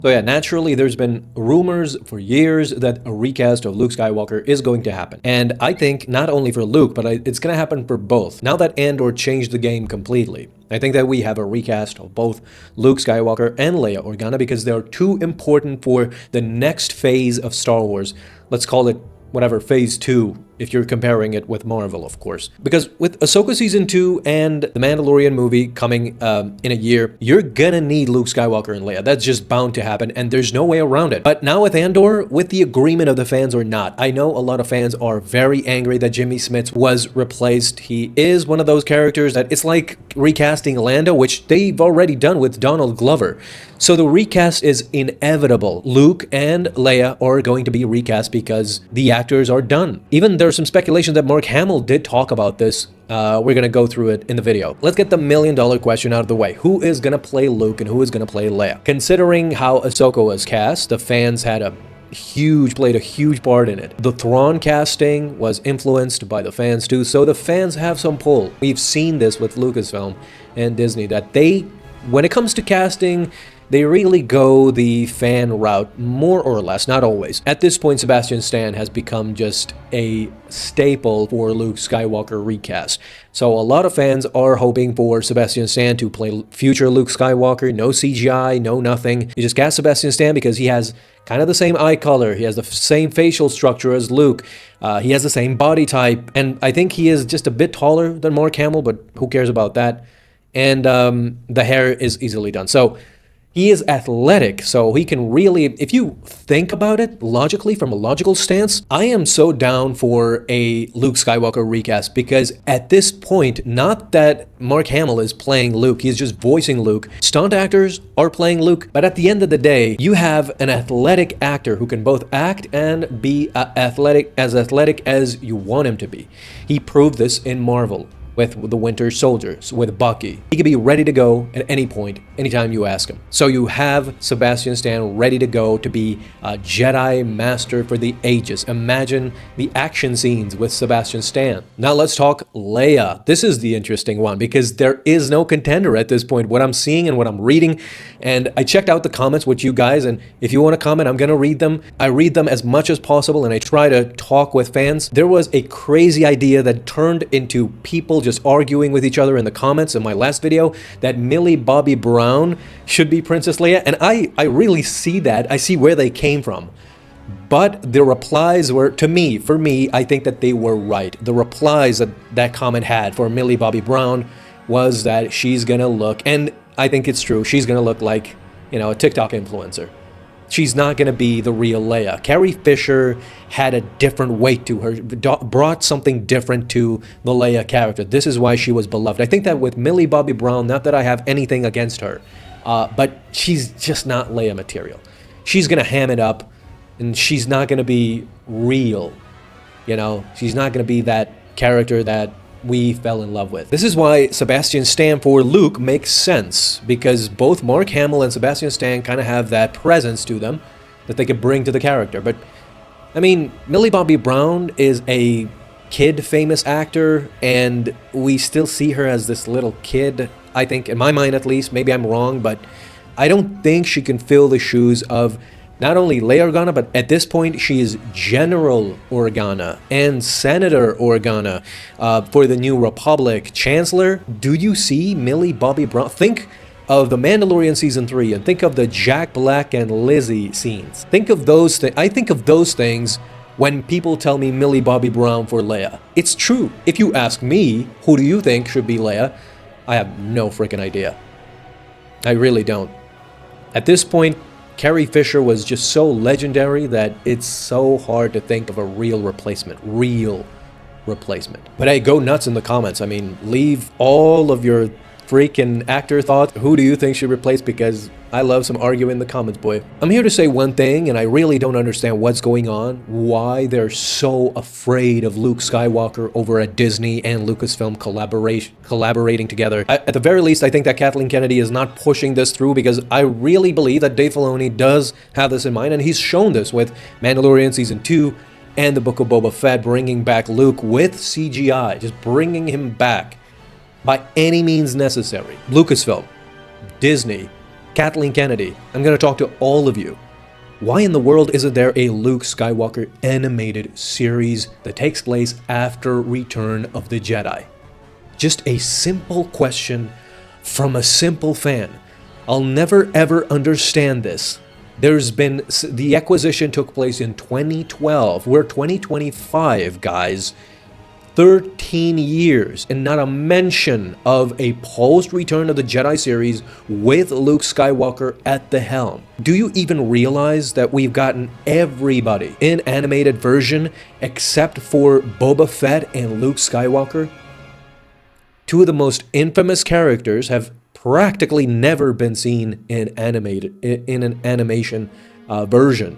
So yeah, naturally, there's been rumors for years that a recast of Luke Skywalker is going to happen. And I think not only for Luke, but it's going to happen for both. Now that Andor changed the game completely, I think that we have a recast of both Luke Skywalker and Leia Organa because they are too important for the next phase of Star Wars. Let's call it whatever, phase 2, if you're comparing it with Marvel, of course. Because with Ahsoka Season 2 and The Mandalorian movie coming in a year, you're gonna need Luke Skywalker and Leia. That's just bound to happen, and there's no way around it. But now with Andor, with the agreement of the fans or not, I know a lot of fans are very angry that Jimmy Smits was replaced. He is one of those characters that it's like recasting Lando, which they've already done with Donald Glover. So the recast is inevitable. Luke and Leia are going to be recast because the actors are done. Even there's some speculation that Mark Hamill did talk about this. We're going to go through it in the video. Let's get the million-dollar question out of the way. Who is going to play Luke and who is going to play Leia? Considering how Ahsoka was cast, the fans had played a huge part in it. The Thrawn casting was influenced by the fans too, so the fans have some pull. We've seen this with Lucasfilm and Disney, that when it comes to casting, they really go the fan route, more or less, not always. At this point, Sebastian Stan has become just a staple for Luke Skywalker recast. So a lot of fans are hoping for Sebastian Stan to play future Luke Skywalker. No CGI, no nothing. You just cast Sebastian Stan because he has kind of the same eye color. He has the same facial structure as Luke. He has the same body type. And I think he is just a bit taller than Mark Hamill, but who cares about that? And the hair is easily done. So he is athletic, so he can really, if you think about it logically, from a logical stance, I am so down for a Luke Skywalker recast because at this point, not that Mark Hamill is playing Luke, he's just voicing Luke. Stunt actors are playing Luke, but at the end of the day, you have an athletic actor who can both act and be athletic as you want him to be. He proved this in Marvel with the Winter Soldiers, with Bucky. He could be ready to go at any point, anytime you ask him. So you have Sebastian Stan ready to go to be a Jedi master for the ages. Imagine the action scenes with Sebastian Stan. Now let's talk Leia. This is the interesting one because there is no contender at this point. What I'm seeing and what I'm reading, and I checked out the comments with you guys, and if you want to comment, I'm going to read them. I read them as much as possible, and I try to talk with fans. There was a crazy idea that turned into people just arguing with each other in the comments in my last video that Millie Bobby Brown should be Princess Leia, and I really see that. I see where they came from. But the replies were, for me, I think that they were right. The replies that comment had for Millie Bobby Brown was that she's gonna look, and I think it's true, she's gonna look like, a TikTok influencer. She's not going to be the real Leia. Carrie Fisher had a different weight to her, brought something different to the Leia character. This is why she was beloved. I think that with Millie Bobby Brown, not that I have anything against her, but she's just not Leia material. She's going to ham it up, and she's not going to be real. She's not going to be that character that we fell in love with. This is why Sebastian Stan for Luke makes sense, because both Mark Hamill and Sebastian Stan kind of have that presence to them that they could bring to the character. But, I mean, Millie Bobby Brown is a kid famous actor, and we still see her as this little kid, I think, in my mind at least. Maybe I'm wrong, but I don't think she can fill the shoes of not only Leia Organa, but at this point, she is General Organa and Senator Organa for the New Republic Chancellor. Do you see Millie Bobby Brown? Think of The Mandalorian Season 3 and think of the Jack Black and Lizzie scenes. Think of those things. I think of those things when people tell me Millie Bobby Brown for Leia. It's true. If you ask me, who do you think should be Leia? I have no freaking idea. I really don't. At this point, Carrie Fisher was just so legendary that it's so hard to think of a real replacement. But hey, go nuts in the comments. I mean, leave all of your freaking actor thoughts. Who do you think should replace? Because I love some arguing in the comments, boy. I'm here to say one thing, and I really don't understand what's going on, why they're so afraid of Luke Skywalker over at Disney and Lucasfilm collaborating together. At the very least, I think that Kathleen Kennedy is not pushing this through, because I really believe that Dave Filoni does have this in mind, and he's shown this with Mandalorian Season 2 and the Book of Boba Fett, bringing back Luke with CGI, just bringing him back by any means necessary. Lucasfilm, Disney, Kathleen Kennedy, I'm gonna talk to all of you. Why in the world isn't there a Luke Skywalker animated series that takes place after Return of the Jedi? Just a simple question from a simple fan. I'll never ever understand this. The acquisition took place in 2012. We're 2025, guys. 13 years and not a mention of a post-Return of the Jedi series with Luke Skywalker at the helm. Do you even realize that we've gotten everybody in animated version except for Boba Fett and Luke Skywalker? Two of the most infamous characters have practically never been seen in an animation version.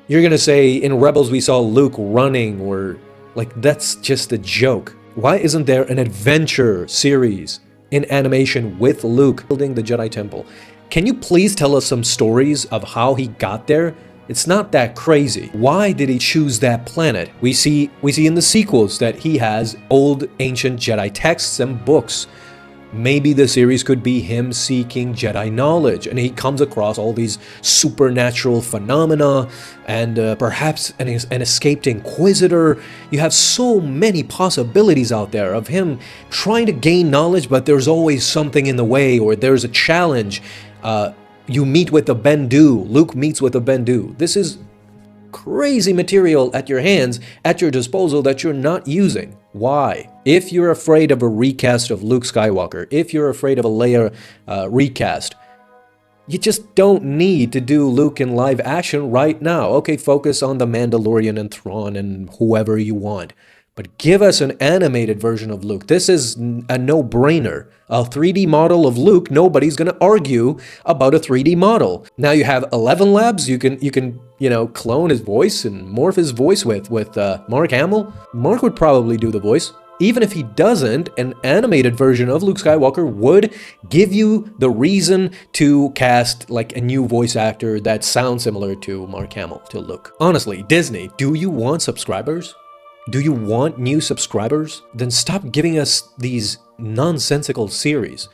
You're gonna say in Rebels we saw Luke running, or like, that's just a joke. Why isn't there an adventure series in animation with Luke building the Jedi Temple? Can you please tell us some stories of how he got there? It's not that crazy. Why did he choose that planet? We see in the sequels that he has old ancient Jedi texts and books. Maybe the series could be him seeking Jedi knowledge, and he comes across all these supernatural phenomena, and perhaps an escaped Inquisitor. You have so many possibilities out there of him trying to gain knowledge, but there's always something in the way, or there's a challenge. You meet with a Bendu. Luke meets with a Bendu. This is crazy material at your hands, at your disposal, that you're not using. Why? If you're afraid of a recast of Luke Skywalker, if you're afraid of a Leia recast, you just don't need to do Luke in live action right now. Okay, focus on the Mandalorian and Thrawn and whoever you want. But give us an animated version of Luke. This is a no-brainer. A 3D model of Luke, nobody's gonna argue about a 3D model. Now you have 11 Labs, you can clone his voice and morph his voice with Mark Hamill. Mark would probably do the voice. Even if he doesn't, an animated version of Luke Skywalker would give you the reason to cast like a new voice actor that sounds similar to Mark Hamill, to Luke. Honestly, Disney, do you want subscribers? Do you want new subscribers? Then stop giving us these nonsensical series.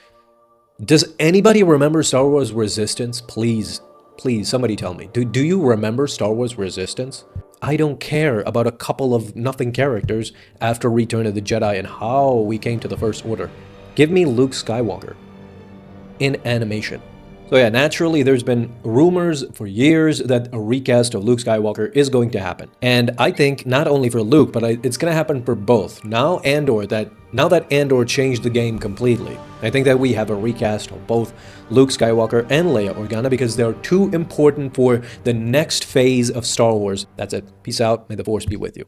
Does anybody remember Star Wars Resistance? Please, somebody tell me. Do you remember Star Wars Resistance? I don't care about a couple of nothing characters after Return of the Jedi and how we came to the First Order. Give me Luke Skywalker in animation. So yeah, naturally, there's been rumors for years that a recast of Luke Skywalker is going to happen. And I think not only for Luke, but it's going to happen for both. Now that Andor changed the game completely, I think that we have a recast of both Luke Skywalker and Leia Organa because they're too important for the next phase of Star Wars. That's it. Peace out. May the Force be with you.